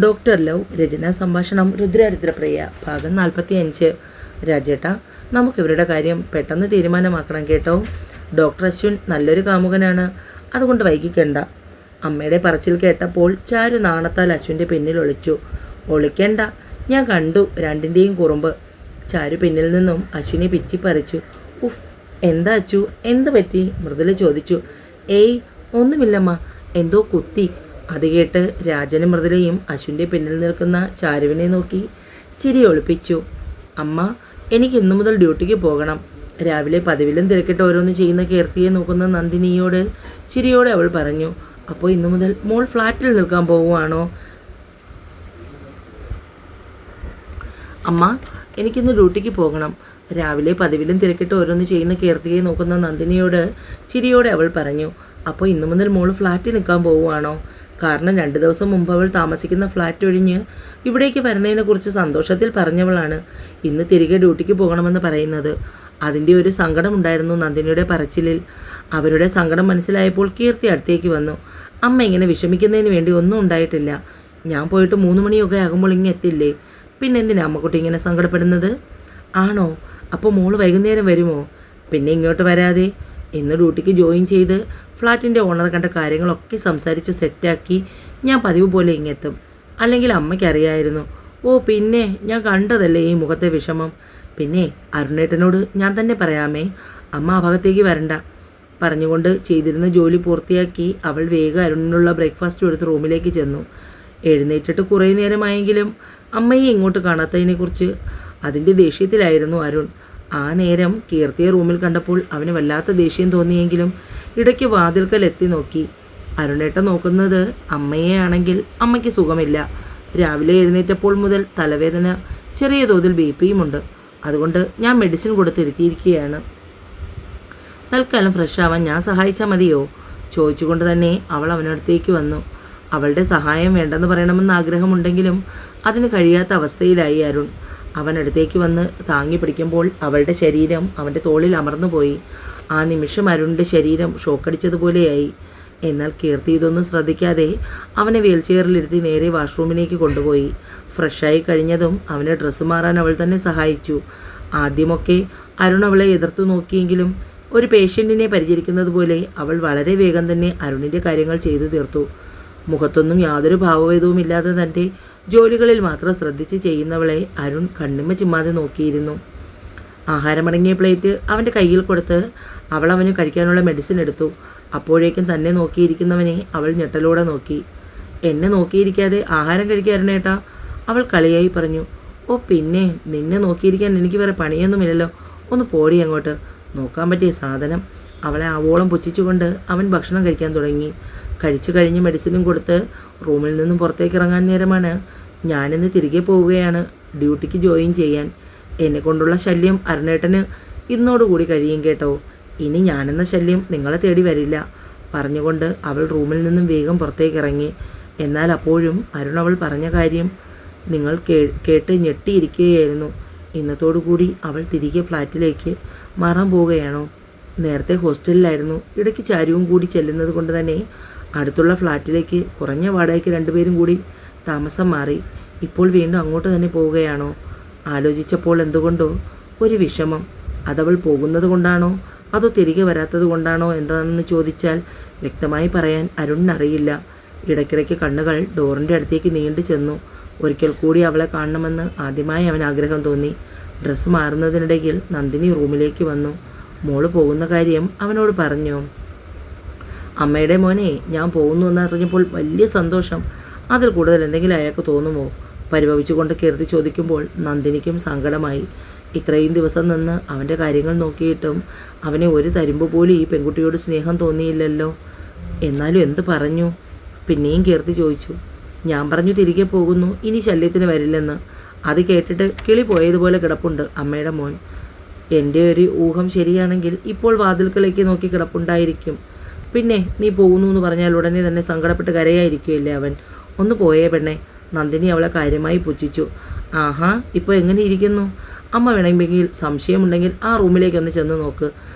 Doctor love രചനാ സംഭാഷണം രുദ്രരുദ്രപ്രിയ ഭാഗം 45. രാജേട്ട, നമുക്കിവരുടെ കാര്യം പെട്ടെന്ന് തീരുമാനമാക്കണം കേട്ടോ. ഡോക്ടർ അശ്വിൻ നല്ലൊരു കാമുകനാണ്, അതുകൊണ്ട് വൈകിക്കണ്ട. അമ്മയുടെ പറച്ചിൽ കേട്ടപ്പോൾ ചാരു നാണത്താൽ അശ്വിൻ്റെ പിന്നിൽ ഒളിക്കണ്ട, ഞാൻ കണ്ടു രണ്ടിൻ്റെയും കുറുമ്പ്. ചാരു പിന്നിൽ നിന്നും അശ്വിനെ പിച്ചിപ്പറിച്ചു. ഉഫ്, എന്താ അച്ചു, എന്ത് പറ്റി? മൃദുല ചോദിച്ചു. ഏയ് ഒന്നുമില്ലമ്മ, എന്തോ കുത്തി. അത് കേട്ട് രാജനും മൃദുലയും അശ്വിൻ്റെ പിന്നിൽ നിൽക്കുന്ന ചാരുവിനെ നോക്കി ചിരി ഒളിപ്പിച്ചു. അമ്മ, എനിക്ക് ഇന്നു മുതൽ ഡ്യൂട്ടിക്ക് പോകണം. രാവിലെ പതിവിലും തിരക്കിട്ട് ഓരോന്ന് ചെയ്യുന്ന കീർത്തിയെ നോക്കുന്ന നന്ദിനിയോട് ചിരിയോടെ അവൾ പറഞ്ഞു. അപ്പോൾ ഇന്നു മുതൽ മോൾ ഫ്ലാറ്റിൽ നിൽക്കാൻ പോവുകയാണോ? അമ്മ, എനിക്കിന്ന് ഡ്യൂട്ടിക്ക് പോകണം. രാവിലെ പതിവിലും തിരക്കിട്ട് ഓരോന്ന് ചെയ്യുന്ന കീർത്തിയെ നോക്കുന്ന നന്ദിനിയോട് ചിരിയോടെ അവൾ പറഞ്ഞു. അപ്പോൾ ഇന്നു മുതൽ മോൾ ഫ്ലാറ്റിൽ നിൽക്കാൻ പോവുകയാണോ? കാരണം 2 ദിവസം മുമ്പ് അവൾ താമസിക്കുന്ന ഫ്ലാറ്റ് ഒഴിഞ്ഞ് ഇവിടേക്ക് വരുന്നതിനെക്കുറിച്ച് സന്തോഷത്തിൽ പറഞ്ഞവളാണ് ഇന്ന് തിരികെ ഡ്യൂട്ടിക്ക് പോകണമെന്ന് പറയുന്നത്. അതിൻ്റെ ഒരു സങ്കടമുണ്ടായിരുന്നു നന്ദിനിയുടെ പറച്ചിലിൽ. അവരുടെ സങ്കടം മനസ്സിലായപ്പോൾ കീർത്തി അടുത്തേക്ക് വന്നു. അമ്മ ഇങ്ങനെ വിഷമിക്കുന്നതിന് വേണ്ടി ഒന്നും ഉണ്ടായിട്ടില്ല. ഞാൻ പോയിട്ട് 3 മണിയൊക്കെ ആകുമ്പോൾ ഇങ്ങനെ എത്തില്ലേ? പിന്നെ എന്തിനാ അമ്മക്കുട്ടി ഇങ്ങനെ സങ്കടപ്പെടുന്നത്? ആണോ? അപ്പോൾ മോള് വൈകുന്നേരം വരുമോ? പിന്നെ ഇങ്ങോട്ട് വരാതെ ഇന്ന് ഡ്യൂട്ടിക്ക് ജോയിൻ ചെയ്ത് ഫ്ലാറ്റിൻ്റെ ഓണർ കണ്ട കാര്യങ്ങളൊക്കെ സംസാരിച്ച് സെറ്റാക്കി ഞാൻ പതിവ് പോലെ ഇങ്ങെത്തും. അല്ലെങ്കിൽ അമ്മയ്ക്കറിയായിരുന്നു. ഓ പിന്നെ, ഞാൻ കണ്ടതല്ലേ ഈ മുഖത്തെ വിഷമം. പിന്നെ അരുണേട്ടനോട് ഞാൻ തന്നെ പറയാമേ, അമ്മ ആ ഭാഗത്തേക്ക് വരണ്ട. പറഞ്ഞുകൊണ്ട് ചെയ്തിരുന്ന ജോലി പൂർത്തിയാക്കി അവൾ വേഗം അരുണിനുള്ള ബ്രേക്ക്ഫാസ്റ്റ് എടുത്ത് റൂമിലേക്ക് ചെന്നു. എഴുന്നേറ്റിട്ട് കുറേ നേരമായെങ്കിലും അമ്മയെ ഇങ്ങോട്ട് കാണാത്തതിനെക്കുറിച്ച് അതിൻ്റെ ദേഷ്യത്തിലായിരുന്നു അരുൺ. ആ നേരം കീർത്തിയെ റൂമിൽ കണ്ടപ്പോൾ അവന് വല്ലാത്ത ദേഷ്യം തോന്നിയെങ്കിലും ഇടയ്ക്ക് വാതിൽക്കൽ എത്തി നോക്കി. അരുണേട്ട നോക്കുന്നത് അമ്മയെ ആണെങ്കിൽ അമ്മയ്ക്ക് സുഖമില്ല. രാവിലെ എഴുന്നേറ്റപ്പോൾ മുതൽ തലവേദന, ചെറിയ തോതിൽ BP-യും ഉണ്ട്. അതുകൊണ്ട് ഞാൻ മെഡിസിൻ കൊടുത്തിരുത്തിയിരിക്കുകയാണ്. തൽക്കാലം ഫ്രഷ് ആവാൻ ഞാൻ സഹായിച്ചാൽ മതിയോ? ചോദിച്ചുകൊണ്ട് തന്നെ അവൾ അവനടുത്തേക്ക് വന്നു. അവളുടെ സഹായം വേണ്ടെന്ന് പറയണമെന്ന് ആഗ്രഹമുണ്ടെങ്കിലും അതിന് കഴിയാത്ത അവസ്ഥയിലായി അരുൺ. അവനടുത്തേക്ക് വന്ന് താങ്ങി പിടിക്കുമ്പോൾ അവളുടെ ശരീരം അവൻ്റെ തോളിൽ അമർന്നുപോയി. ആ നിമിഷം അരുണിൻ്റെ ശരീരം ഷോക്കടിച്ചതുപോലെയായി. എന്നാൽ കീർത്തി ഇതൊന്നും ശ്രദ്ധിക്കാതെ അവനെ വീൽചെയറിലിരുത്തി നേരെ വാഷ്റൂമിലേക്ക് കൊണ്ടുപോയി. ഫ്രഷായി കഴിഞ്ഞതും അവനെ ഡ്രസ്സ് മാറാൻ അവൾ തന്നെ സഹായിച്ചു. ആദ്യമൊക്കെ അരുൺ അവളെ എതിർത്തു നോക്കിയെങ്കിലും ഒരു പേഷ്യൻറ്റിനെ പരിചരിക്കുന്നത് പോലെ അവൾ വളരെ വേഗം തന്നെ അരുണിൻ്റെ കാര്യങ്ങൾ ചെയ്തു തീർത്തു. മുഖത്തൊന്നും യാതൊരു ഭാവഭേദവുമില്ലാതെ തൻ്റെ ജോലികളിൽ മാത്രം ശ്രദ്ധിച്ച് ചെയ്യുന്നവളെ അരുൺ കണ്ണിമ ചിമ്മാതെ നോക്കിയിരുന്നു. ആഹാരമടങ്ങിയ പ്ലേറ്റ് അവൻ്റെ കയ്യിൽ കൊടുത്ത് അവൾ അവന് കഴിക്കാനുള്ള മെഡിസിൻ എടുത്തു. അപ്പോഴേക്കും തന്നെ നോക്കിയിരിക്കുന്നവനെ അവൾ ഞെട്ടലോടെ നോക്കി. എന്നെ നോക്കിയിരിക്കാതെ ആഹാരം കഴിക്കാറുണ്ടേട്ടാ, അവൾ കളിയായി പറഞ്ഞു. ഓ പിന്നെ, നിന്നെ നോക്കിയിരിക്കാൻ എനിക്ക് വേറെ പണിയൊന്നുമില്ലല്ലോ, ഒന്ന് പോടി അങ്ങോട്ട്. നോക്കാൻ പറ്റിയ സാധനം. അവളെ ആവോളം പുച്ഛിച്ചുകൊണ്ട് അവൻ ഭക്ഷണം കഴിക്കാൻ തുടങ്ങി. കഴിച്ചു കഴിഞ്ഞ് മെഡിസിനും കൊടുത്ത് റൂമിൽ നിന്നും പുറത്തേക്ക് ഇറങ്ങാൻ നേരമാണ്. ഞാനിന്ന് തിരികെ പോവുകയാണ് ഡ്യൂട്ടിക്ക് ജോയിൻ ചെയ്യാൻ. എന്നെക്കൊണ്ടുള്ള ശല്യം അരുണേട്ടന് ഇന്നോടുകൂടി കഴിയും കേട്ടോ. ഇനി ഞാനെന്ന ശല്യം നിങ്ങളെ തേടി വരില്ല. പറഞ്ഞുകൊണ്ട് അവൾ റൂമിൽ നിന്നും വേഗം പുറത്തേക്ക് ഇറങ്ങി. എന്നാൽ അപ്പോഴും അരുൺ അവൾ പറഞ്ഞ കാര്യം നിങ്ങൾ കേട്ട് ഞെട്ടിയിരിക്കുകയായിരുന്നു. ഇന്നത്തോടുകൂടി അവൾ തിരികെ ഫ്ലാറ്റിലേക്ക് മാറാൻ പോവുകയാണോ? നേരത്തെ ഹോസ്റ്റലിലായിരുന്നു. ഇടയ്ക്ക് ചാരുവും കൂടി ചെല്ലുന്നത് കൊണ്ട് തന്നെ അടുത്തുള്ള ഫ്ലാറ്റിലേക്ക് കുറഞ്ഞ വാടകയ്ക്ക് 2 പേരും കൂടി താമസം മാറി. ഇപ്പോൾ വീണ്ടും അങ്ങോട്ട് തന്നെ പോവുകയാണോ? ആലോചിച്ചപ്പോൾ എന്തുകൊണ്ടോ ഒരു വിഷമം. അതവൾ പോകുന്നത് കൊണ്ടാണോ അതോ തിരികെ വരാത്തത് കൊണ്ടാണോ എന്താണെന്ന് ചോദിച്ചാൽ വ്യക്തമായി പറയാൻ അരുണിനറിയില്ല. ഇടയ്ക്കിടയ്ക്ക് കണ്ണുകൾ ഡോറിൻ്റെ അടുത്തേക്ക് നീണ്ടു ചെന്നു. ഒരിക്കൽ കൂടി അവളെ കാണണമെന്ന് ആദ്യമായി അവൻ ആഗ്രഹം തോന്നി. ഡ്രസ്സ് മാറുന്നതിനിടയിൽ നന്ദിനി റൂമിലേക്ക് വന്നു. മോള് പോകുന്ന കാര്യം അവനോട് പറഞ്ഞു. അമ്മയുടെ മോനെ, ഞാൻ പോകുന്നു എന്നറിഞ്ഞപ്പോൾ വലിയ സന്തോഷം. അതിൽ കൂടുതൽ എന്തെങ്കിലും അയാൾക്ക് തോന്നുമോ? പരിഭവിച്ചുകൊണ്ട് കീർത്തി ചോദിക്കുമ്പോൾ നന്ദിനിക്കും സങ്കടമായി. ഇത്രയും ദിവസം നിന്ന് അവൻ്റെ കാര്യങ്ങൾ നോക്കിയിട്ടും അവനെ ഒരു തരിമ്പ് പോലും ഈ പെൺകുട്ടിയോട് സ്നേഹം തോന്നിയില്ലല്ലോ. എന്നാലും എന്ത് പറഞ്ഞു? പിന്നെയും കീർത്തി ചോദിച്ചു. ഞാൻ പറഞ്ഞു തിരികെ പോകുന്നു, ഇനി ശല്യത്തിന് വരില്ലെന്ന്. അത് കേട്ടിട്ട് കിളി പോയതുപോലെ കിടപ്പുണ്ട് അമ്മയുടെ മോൻ. എൻ്റെ ഒരു ഊഹം ശരിയാണെങ്കിൽ ഇപ്പോൾ വാതിൽക്കലേക്ക് നോക്കി കിടപ്പുണ്ടായിരിക്കും. പിന്നെ നീ പോകുന്നു എന്ന് പറഞ്ഞാൽ ഉടനെ തന്നെ സങ്കടപ്പെട്ട് കരയായിരിക്കുമല്ലേ അവൻ. ഒന്ന് പോയേ പെണ്ണെ. നന്ദിനി അവളെ കാര്യമായി പുച്ഛിച്ചു. ആഹാ, ഇപ്പോൾ എങ്ങനെ ഇരിക്കുന്നു? അമ്മ വേണമെങ്കിൽ സംശയമുണ്ടെങ്കിൽ ആ റൂമിലേക്ക് ഒന്ന് ചെന്ന് നോക്ക്.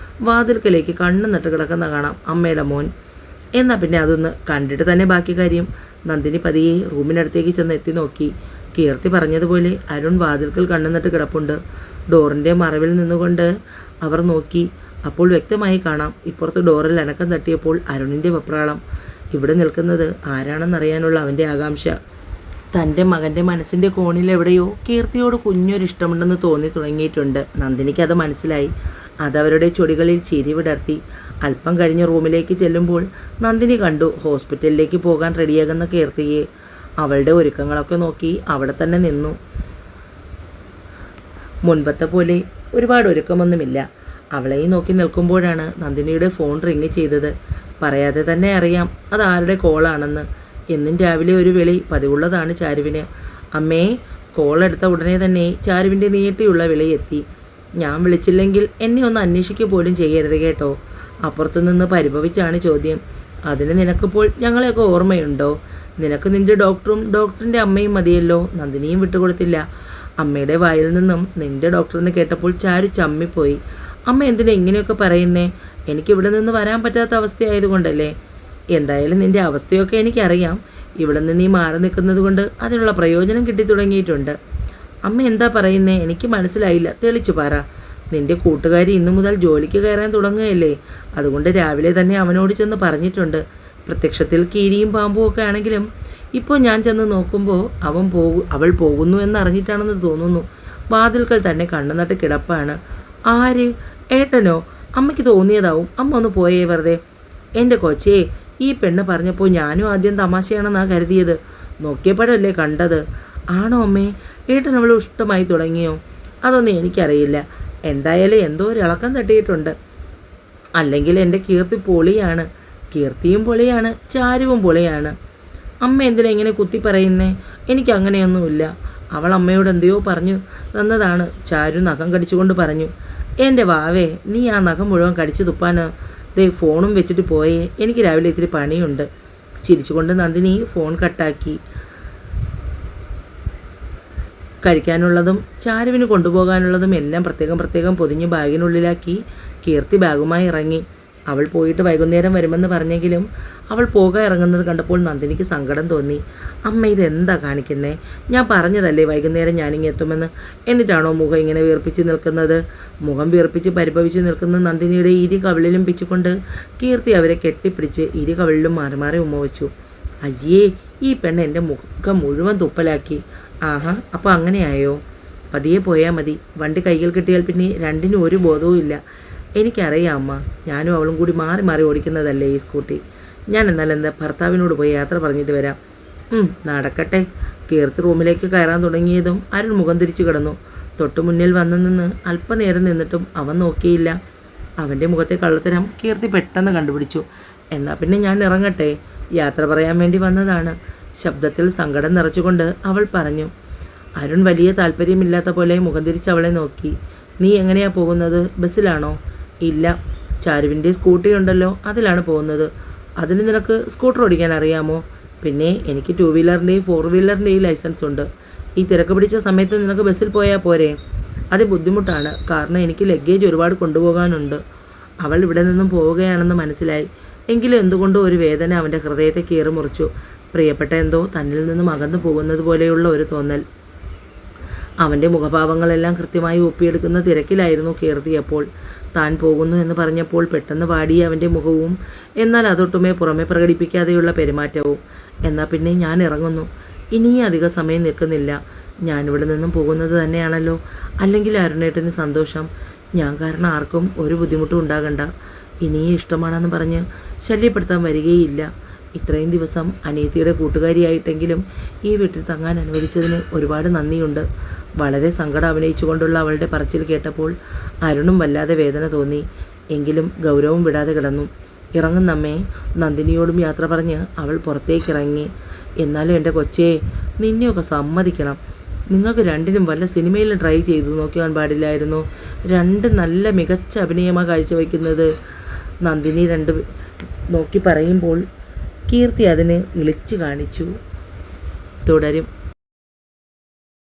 വാതിൽക്കലേക്ക് കണ്ണു നട്ട് കിടക്കുന്ന കാണാം അമ്മയുടെ മോൻ. എന്നാൽ പിന്നെ അതൊന്ന് കണ്ടിട്ട് തന്നെ ബാക്കി കാര്യം. നന്ദിനി പതിയെ റൂമിനടുത്തേക്ക് ചെന്ന് എത്തി നോക്കി. കീർത്തി പറഞ്ഞതുപോലെ അരുൺ വാതിൽക്കൽ കണ്ണുനട്ട് കിടപ്പുണ്ട്. ഡോറിൻ്റെ മറവിൽ നിന്നുകൊണ്ട് അവർ നോക്കി. അപ്പോൾ വ്യക്തമായി കാണാം ഇപ്പുറത്ത് ഡോറിൽ അനക്കം തട്ടിയപ്പോൾ അരുണിൻ്റെ വെപ്രാളം. ഇവിടെ നിൽക്കുന്നത് ആരാണെന്നറിയാനുള്ള അവൻ്റെ ആകാംക്ഷ. തൻ്റെ മകൻ്റെ മനസ്സിൻ്റെ കോണിൽ എവിടെയോ കീർത്തിയോട് കുഞ്ഞൊരിഷ്ടമുണ്ടെന്ന് തോന്നി തുടങ്ങിയിട്ടുണ്ട്. നന്ദിനിക്ക് അത് മനസ്സിലായി. അതവരുടെ ചൊടികളിൽ ചിരി വിടർത്തി. അല്പം കഴിഞ്ഞ് റൂമിലേക്ക് ചെല്ലുമ്പോൾ നന്ദിനി കണ്ടു ഹോസ്പിറ്റലിലേക്ക് പോകാൻ റെഡിയാകുന്ന കീർത്തിയെ. അവളുടെ ഒരുക്കങ്ങളൊക്കെ നോക്കി അവിടെ തന്നെ നിന്നു. മുൻപത്തെ പോലെ ഒരുപാട് ഒരുക്കമൊന്നുമില്ല. അവളെയും നോക്കി നിൽക്കുമ്പോഴാണ് നന്ദിനിയുടെ ഫോൺ റിങ് ചെയ്തത്. പറയാതെ തന്നെ അറിയാം അത് ആരുടെ കോളാണെന്ന്. എന്നും രാവിലെ ഒരു വിളി പതിവുള്ളതാണ് ചാരുവിന്. അമ്മേ. കോൾ എടുത്ത ഉടനെ തന്നെ ചാരുവിൻ്റെ നീട്ടിയുള്ള വിളി എത്തി. ഞാൻ വിളിച്ചില്ലെങ്കിൽ എന്നെ ഒന്ന് അന്വേഷിക്കുക പോലും ചെയ്യരുത് കേട്ടോ. അപ്പുറത്തുനിന്ന് പരിഭവിച്ചാണ് ചോദ്യം. അതിന് നിനക്കിപ്പോൾ ഞങ്ങളെയൊക്കെ ഓർമ്മയുണ്ടോ? നിനക്ക് നിൻ്റെ ഡോക്ടറും ഡോക്ടറിൻ്റെ അമ്മയും മതിയല്ലോ. നന്ദിനിയും വിട്ടുകൊടുത്തില്ല. അമ്മയുടെ വായിൽ നിന്നും നിൻ്റെ ഡോക്ടറെന്ന് കേട്ടപ്പോൾ ചാരു ചമ്മിപ്പോയി. അമ്മ എന്തിനാ ഇങ്ങനെയൊക്കെ പറയുന്നേ? എനിക്കിവിടെ നിന്ന് വരാൻ പറ്റാത്ത അവസ്ഥയായതുകൊണ്ടല്ലേ? എന്തായാലും നിൻ്റെ അവസ്ഥയൊക്കെ എനിക്കറിയാം. ഇവിടെ നിന്ന് നീ മാറി നിൽക്കുന്നത് കൊണ്ട് അതിനുള്ള പ്രയോജനം കിട്ടിത്തുടങ്ങിയിട്ടുണ്ട്. അമ്മ എന്താ പറയുന്നേ? എനിക്ക് മനസ്സിലായില്ല. തെളിച്ചു പറ. നിൻ്റെ കൂട്ടുകാരി ഇന്നു മുതൽ ജോലിക്ക് കയറാൻ തുടങ്ങുകയല്ലേ? അതുകൊണ്ട് രാവിലെ തന്നെ അവനോട് ചെന്ന് പറഞ്ഞിട്ടുണ്ട്. പ്രത്യക്ഷത്തിൽ കീരിയും പാമ്പും ഒക്കെ ആണെങ്കിലും ഇപ്പോൾ ഞാൻ ചെന്ന് നോക്കുമ്പോൾ അവൾ പോകുന്നു എന്നറിഞ്ഞിട്ടാണെന്ന് തോന്നുന്നു. വാതിൽക്കൽ തന്നെ കണ്ണുനട്ട് കിടപ്പാണ്. ആര്? ഏട്ടനോ? അമ്മയ്ക്ക് തോന്നിയതാവും. അമ്മ ഒന്ന് പോയേ വെറുതെ. എൻ്റെ കൊച്ചേ, ഈ പെണ്ണ് പറഞ്ഞപ്പോൾ ഞാനും ആദ്യം തമാശയാണെന്നാണ് കരുതിയത്. നോക്കിയപ്പോഴല്ലേ കണ്ടത്. ആണോ അമ്മേ? ഏട്ടൻ അവൾ ഇഷ്ടമായി തുടങ്ങിയോ? അതൊന്നും എനിക്കറിയില്ല. എന്തായാലും എന്തോ ഒരു ഇളക്കം തട്ടിയിട്ടുണ്ട്. അല്ലെങ്കിൽ എൻ്റെ കീർത്തി പൊളിയാണ്. കീർത്തിയും പൊളിയാണ്, ചാരുവും പൊളിയാണ്. അമ്മ എന്തിനാ ഇങ്ങനെ കുത്തി പറയുന്നേ? എനിക്ക് അങ്ങനെയൊന്നുമില്ല. അവൾ അമ്മയോട് എന്തെയോ പറഞ്ഞു തന്നതാണ്. ചാരു നഖം കടിച്ചുകൊണ്ട് പറഞ്ഞു. എൻ്റെ വാവേ, നീ ആ നഖം മുഴുവൻ കടിച്ചു തുപ്പാന് ദേ ഫോണും വെച്ചിട്ട് പോയേ. എനിക്ക് രാവിലെ ഇത്തിരി പണിയുണ്ട്. ചിരിച്ചുകൊണ്ട് നന്ദിനി ഫോൺ കട്ടാക്കി. കഴിക്കാനുള്ളതും ചാരുവിന് കൊണ്ടുപോകാനുള്ളതും എല്ലാം പ്രത്യേകം പൊതിഞ്ഞ് ബാഗിനുള്ളിലാക്കി കീർത്തി ബാഗുമായി ഇറങ്ങി. അവൾ പോയിട്ട് വൈകുന്നേരം വരുമെന്ന് പറഞ്ഞെങ്കിലും അവൾ പോകാൻ ഇറങ്ങുന്നത് കണ്ടപ്പോൾ നന്ദിനിക്ക് സങ്കടം തോന്നി. അമ്മ ഇതെന്താ കാണിക്കുന്നേ? ഞാൻ പറഞ്ഞതല്ലേ വൈകുന്നേരം ഞാനിങ്ങ് എത്തുമെന്ന്. എന്നിട്ടാണോ മുഖം ഇങ്ങനെ വീർപ്പിച്ച് നിൽക്കുന്നത്? മുഖം വീർപ്പിച്ച് പരിഭവിച്ച് നിൽക്കുന്ന നന്ദിനിയുടെ ഇരു കവിളിലും പിച്ചുകൊണ്ട് കീർത്തി അവരെ കെട്ടിപ്പിടിച്ച് ഇരു കവിളിലും മാറി മാറി ഉമ്മ വെച്ചു. അയ്യേ, ഈ പെണ്ണ് എൻ്റെ മുഖം മുഴുവൻ തുപ്പലാക്കി. ആഹാ, അപ്പോൾ അങ്ങനെയായോ? പതിയെ പോയാൽ മതി. വണ്ടി കൈകൾ കിട്ടിയാൽ പിന്നെ രണ്ടിനും ഒരു ബോധവും ഇല്ല. എനിക്കറിയാം അമ്മ. ഞാനും അവളും കൂടി മാറി മാറി ഓടിക്കുന്നതല്ലേ ഈ സ്കൂട്ടി. ഞാൻ എന്താ ഭർത്താവിനോട് പോയി യാത്ര പറഞ്ഞിട്ട് വരാം. നടക്കട്ടെ. കീർത്തി റൂമിലേക്ക് കയറാൻ തുടങ്ങിയതും അരുൺ മുഖം തിരിച്ചു കിടന്നു. തൊട്ടു മുന്നിൽ വന്നു നിന്ന് അല്പനേരം നിന്നിട്ടും അവൻ നോക്കിയില്ല. അവൻ്റെ മുഖത്തെ കള്ളത്തരം കീർത്തി പെട്ടെന്ന് കണ്ടുപിടിച്ചു. എന്നാൽ പിന്നെ ഞാൻ ഇറങ്ങട്ടെ. യാത്ര പറയാൻ വേണ്ടി വന്നതാണ്. ശബ്ദത്തിൽ സങ്കടം നിറച്ചുകൊണ്ട് അവൾ പറഞ്ഞു. അരുൺ വലിയ താല്പര്യമില്ലാത്ത പോലെ മുഖം തിരിച്ച് അവളെ നോക്കി. നീ എങ്ങനെയാ പോകുന്നത്? ബസ്സിലാണോ? ഇല്ല, ചാരുവിൻ്റെ സ്കൂട്ടി ഉണ്ടല്ലോ, അതിലാണ് പോകുന്നത്. അതിന് നിനക്ക് സ്കൂട്ടർ ഓടിക്കാൻ അറിയാമോ? പിന്നെ എനിക്ക് 2 വീലറിൻ്റെയും 4 വീലറിൻ്റെയും ലൈസൻസ് ഉണ്ട്. ഈ തിരക്ക് പിടിച്ച സമയത്ത് നിനക്ക് ബസ്സിൽ പോയാൽ പോരെ? അത് ബുദ്ധിമുട്ടാണ്. കാരണം എനിക്ക് ലഗേജ് ഒരുപാട് കൊണ്ടുപോകാനുണ്ട്. അവൾ ഇവിടെ നിന്നും പോവുകയാണെന്ന് മനസ്സിലായി. എങ്കിലും എന്തുകൊണ്ടോ ഒരു വേദന അവൻ്റെ ഹൃദയത്തെ കീറി മുറിച്ചു. പ്രിയപ്പെട്ട എന്തോ തന്നിൽ നിന്നും അകന്നു പോകുന്നത് പോലെയുള്ള ഒരു തോന്നൽ. അവൻ്റെ മുഖഭാവങ്ങളെല്ലാം കൃത്യമായി ഒപ്പിയെടുക്കുന്ന തിരക്കിലായിരുന്നു കീർത്തി. അപ്പോൾ താൻ പോകുന്നു എന്ന് പറഞ്ഞപ്പോൾ പെട്ടെന്ന് വാടിയ അവൻ്റെ മുഖവും, എന്നാൽ അതൊട്ടുമേ പുറമെ പ്രകടിപ്പിക്കാതെയുള്ള പെരുമാറ്റവും. എന്നാൽ പിന്നെ ഞാൻ ഇറങ്ങുന്നു. ഇനിയും അധിക സമയം നിൽക്കുന്നില്ല. ഞാനിവിടെ നിന്നും പോകുന്നത് തന്നെയാണല്ലോ. അല്ലെങ്കിൽ അരുണേട്ടന് സന്തോഷം. ഞാൻ കാരണം ആർക്കും ഒരു ബുദ്ധിമുട്ടും ഉണ്ടാകണ്ട. ഇനിയും ഇഷ്ടമാണെന്ന് പറഞ്ഞ് ശല്യപ്പെടുത്താൻ വരികയില്ല. ഇത്രയും ദിവസം അനിയത്തിയുടെ കൂട്ടുകാരിയായിട്ടെങ്കിലും ഈ വീട്ടിൽ തങ്ങാൻ അനുവദിച്ചതിന് ഒരുപാട് നന്ദിയുണ്ട്. വളരെ സങ്കടം അഭിനയിച്ചുകൊണ്ടുള്ള അവളുടെ പറച്ചിൽ കേട്ടപ്പോൾ അരുണും വല്ലാതെ വേദന തോന്നി. എങ്കിലും ഗൗരവം വിടാതെ കിടന്നു. ഇറങ്ങുന്നമ്മേ. നന്ദിനിയോടും യാത്ര പറഞ്ഞ് അവൾ പുറത്തേക്കിറങ്ങി. എന്നാലും എൻ്റെ കൊച്ചേ, നിന്നെയൊക്കെ സമ്മതിക്കണം. നിങ്ങൾക്ക് രണ്ടിനും വല്ല സിനിമയിലും ട്രൈ ചെയ്തു നോക്കിയാൻ പാടില്ലായിരുന്നു. രണ്ട് നല്ല മികച്ച അഭിനയമാണ് കാഴ്ചവെക്കുന്നത്. നന്ദിനി നോക്കി പറയുമ്പോൾ കീർത്തി അതിന് ഇളിച്ചു കാണിച്ചു. തുടരും.